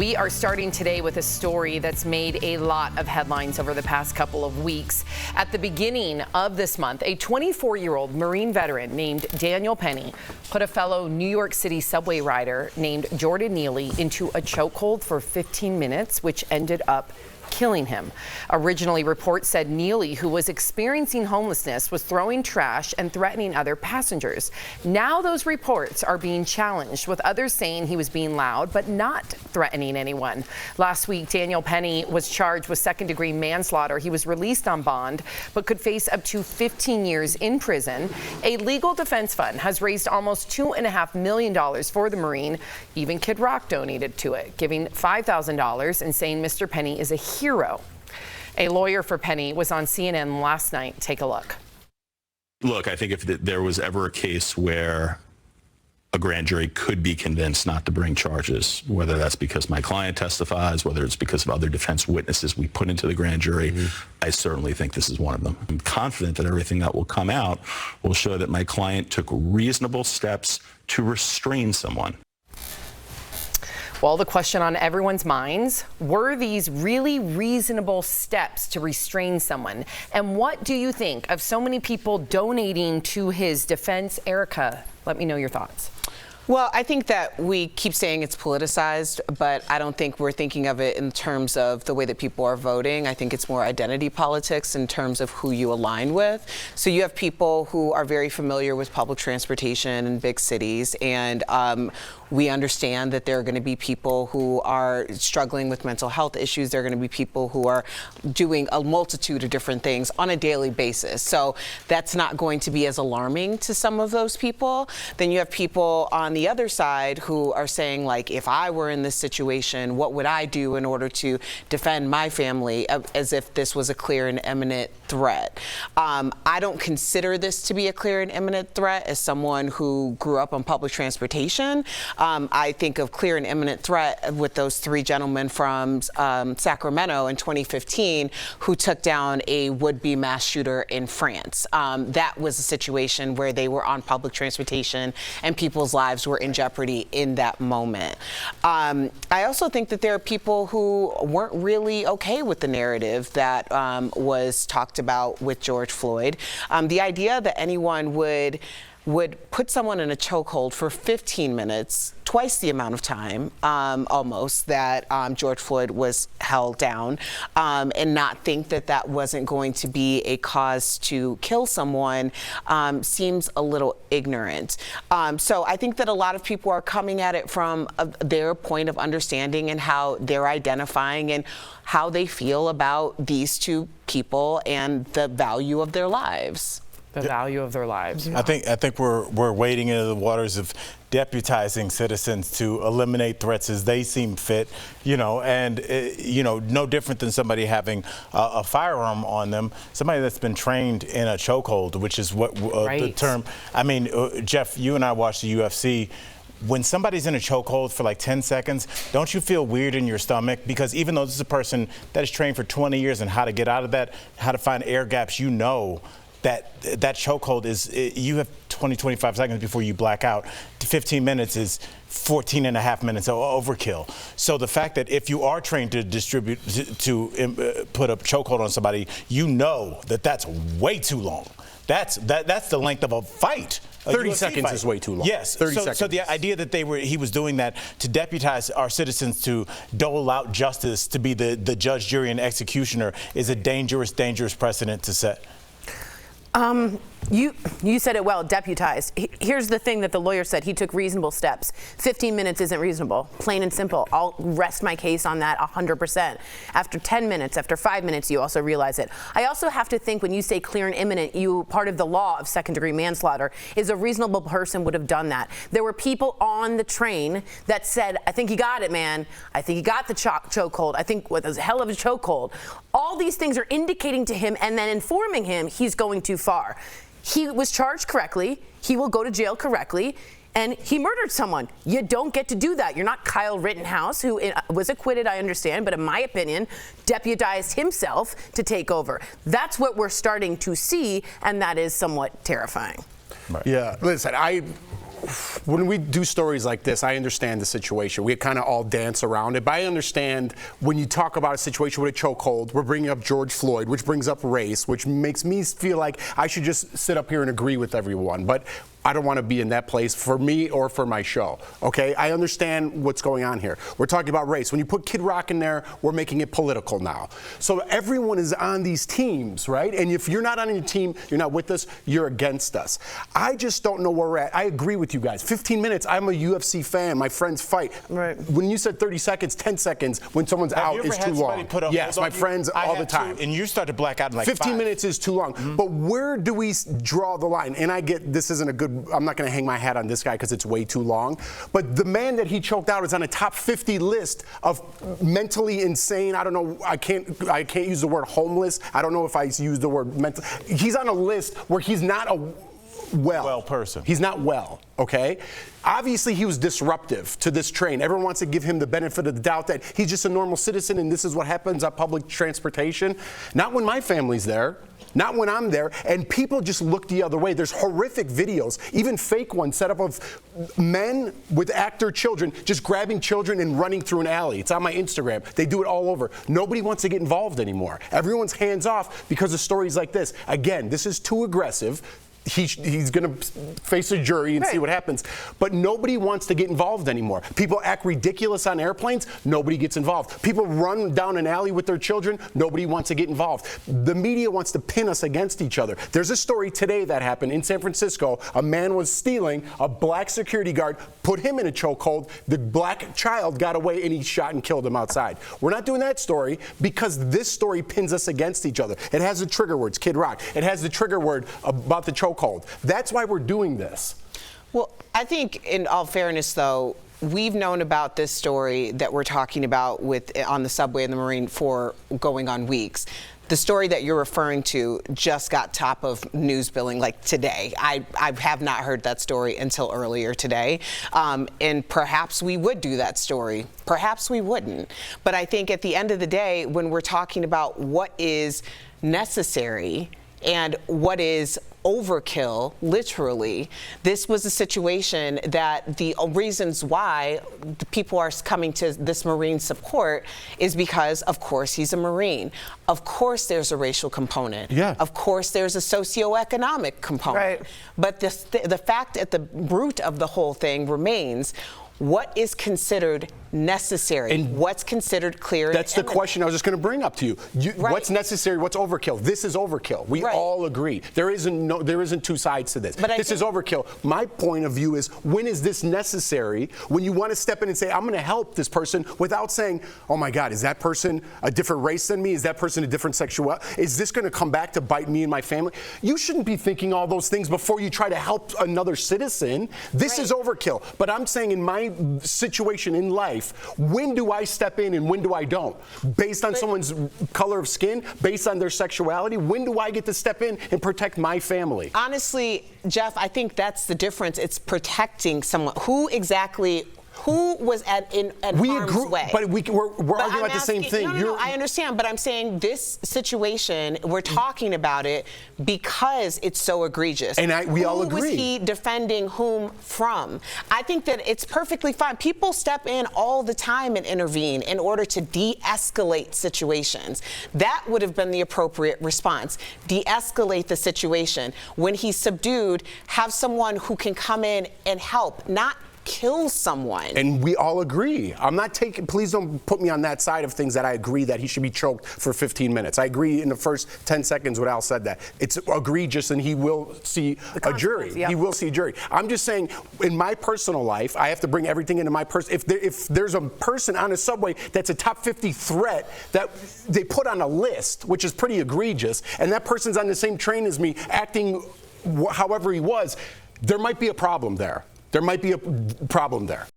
We are starting today with a story that's made a lot of headlines over the past couple of weeks. At the beginning of this month, a 24-year-old Marine veteran named Daniel Penny put a fellow New York City subway rider named Jordan Neely into a chokehold for 15 minutes, which ended up killing him. Originally, reports said Neely, who was experiencing homelessness, was throwing trash and threatening other passengers. Now those reports are being challenged, with others saying he was being loud but not threatening anyone. Last week, Daniel Penny was charged with second-degree manslaughter. He was released on bond but could face up to 15 years in prison. A legal defense fund has raised almost $2.5 million for the Marine. Even Kid Rock donated to it, giving $5,000 and saying Mr. Penny is a hero. A lawyer for Penny was on CNN last night. Take a look. Look, I think if there was ever a case where a grand jury could be convinced not to bring charges, whether that's because my client testifies, whether it's because of other defense witnesses we put into the grand jury, I certainly think this is one of them. I'm confident that everything that will come out will show that my client took reasonable steps to restrain someone. Well, the question on everyone's minds, were these really reasonable steps to restrain someone? And what do you think of so many people donating to his defense? Erica, let me know your thoughts. Well, I think that we keep saying it's politicized, but I don't think we're thinking of it in terms of the way that people are voting. I think it's more identity politics in terms of who you align with. So you have people who are very familiar with public transportation in big cities, and we understand that there are going to be people who are struggling with mental health issues. There are going to be people who are doing a multitude of different things on a daily basis. So that's not going to be as alarming to some of those people. Then you have people on the other side who are saying, like, if I were in this situation, what would I do in order to defend my family, as if this was a clear and imminent threat. I don't consider this to be a clear and imminent threat as someone who grew up on public transportation. I think of clear and imminent threat with those three gentlemen from Sacramento in 2015 who took down a would-be mass shooter in France. That was a situation where they were on public transportation and people's lives were in jeopardy in that moment. I also think that there are people who weren't really okay with the narrative that was talked about with George Floyd. The idea that anyone would put someone in a chokehold for 15 minutes, twice the amount of time, almost, that George Floyd was held down, and not think that that wasn't going to be a cause to kill someone seems a little ignorant. So I think that a lot of people are coming at it from their point of understanding and how they're identifying and how they feel about these two people and the value of their lives. The value of their lives. I think we're wading into the waters of deputizing citizens to eliminate threats as they seem fit, and no different than somebody having a firearm on them, somebody that's been trained in a chokehold, which is what the term. I mean, Jeff, you and I watched the UFC. When somebody's in a chokehold for like 10 seconds, don't you feel weird in your stomach? Because even though this is a person that is trained for 20 years and how to get out of that, how to find air gaps, that chokehold is, you have 20-25 seconds before you black out. 15 minutes is 14 and a half minutes of overkill. So the fact that if you are trained to put a chokehold on somebody, that's way too long. That's the length of a fight. 30 seconds is way too long. Yes. 30 seconds. So the idea that he was doing that to deputize our citizens to dole out justice, to be the judge, jury, and executioner is a dangerous precedent to set. You said it well, deputized. Here's the thing that the lawyer said. He took reasonable steps. 15 minutes isn't reasonable, plain and simple. I'll rest my case on that 100%. After 10 minutes, after 5 minutes, you also realize it. I also have to think when you say clear and imminent, part of the law of second-degree manslaughter is a reasonable person would have done that. There were people on the train that said, I think he got it, man. I think he got the chokehold. I think what was a hell of a chokehold. All these things are indicating to him and then informing him he's going too far. He was charged correctly. He will go to jail correctly. And he murdered someone. You don't get to do that. You're not Kyle Rittenhouse, who was acquitted, I understand, but in my opinion, deputized himself to take over. That's what we're starting to see, and that is somewhat terrifying. Right. Yeah, listen, when we do stories like this, I understand the situation. We kind of all dance around it, but I understand when you talk about a situation with a chokehold, we're bringing up George Floyd, which brings up race, which makes me feel like I should just sit up here and agree with everyone. But I don't want to be in that place for me or for my show, okay? I understand what's going on here. We're talking about race. When you put Kid Rock in there, we're making it political now. So everyone is on these teams, right? And if you're not on your team, you're not with us, you're against us. I just don't know where we're at. I agree with you guys. 15 minutes, I'm a UFC fan. My friends fight. Right. When you said 30 seconds, 10 seconds, when someone's out is too long. Yes, my friends all the time. And you start to black out in like 15 5. minutes is too long. Mm-hmm. But where do we draw the line? And I get this isn't a good, I'm not going to hang my hat on this guy because it's way too long. But the man that he choked out is on a top 50 list of mentally insane. I don't know. I can't use the word homeless. I don't know if I use the word mental. He's on a list where he's not a well person. He's not well, okay? Obviously, he was disruptive to this train. Everyone wants to give him the benefit of the doubt that he's just a normal citizen and this is what happens on public transportation. Not when my family's there. Not when I'm there, and people just look the other way. There's horrific videos, even fake ones, set up of men with actor children just grabbing children and running through an alley. It's on my Instagram. They do it all over. Nobody wants to get involved anymore. Everyone's hands off because of stories like this. Again, this is too aggressive. He's going to face a jury and see what happens. But nobody wants to get involved anymore. People act ridiculous on airplanes. Nobody gets involved. People run down an alley with their children. Nobody wants to get involved. The media wants to pin us against each other. There's a story today that happened in San Francisco. A man was stealing. A black security guard put him in a chokehold. The black child got away and he shot and killed him outside. We're not doing that story because this story pins us against each other. It has the trigger words, Kid Rock. It has the trigger word about the chokehold. That's why we're doing this. Well, I think in all fairness, though, we've known about this story that we're talking about on the subway and the Marine for going on weeks. The story that you're referring to just got top of news billing like today. I have not heard that story until earlier today. And perhaps we would do that story. Perhaps we wouldn't. But I think at the end of the day, when we're talking about what is necessary and what is overkill, literally, this was a situation that the reasons why the people are coming to this Marine support is because, of course, he's a Marine. Of course, there's a racial component. Yeah. Of course, there's a socioeconomic component. Right. But the fact at the root of the whole thing remains, what is considered necessary and what's considered clear? That's the question I was just going to bring up to you. Right. What's necessary? What's overkill? This is overkill. We all agree. There isn't two sides to this. This is overkill. My point of view is, when is this necessary? When you want to step in and say, I'm going to help this person without saying, oh my God, is that person a different race than me? Is that person a different sexuality? Is this going to come back to bite me and my family? You shouldn't be thinking all those things before you try to help another citizen. This is overkill. But I'm saying in my situation in life, when do I step in and when do I don't? Based on someone's color of skin, based on their sexuality, when do I get to step in and protect my family? Honestly, Jeff, I think that's the difference. It's protecting someone. Who was in harm's way? But we're arguing about the same thing. No, I understand, but I'm saying this situation, we're talking about it because it's so egregious. And we all agree. Who was he defending whom from? I think that it's perfectly fine. People step in all the time and intervene in order to de-escalate situations. That would have been the appropriate response. De-escalate the situation. When he's subdued, have someone who can come in and help, not kill someone. And we all agree. I'm not please don't put me on that side of things that I agree that he should be choked for 15 minutes. I agree in the first 10 seconds when Al said that. It's egregious and he will see a jury. Yeah. He will see a jury. I'm just saying, in my personal life, I have to bring everything into my person. If there's a person on a subway that's a top 50 threat that they put on a list, which is pretty egregious, and that person's on the same train as me acting however he was, there might be a problem there. There might be a problem there.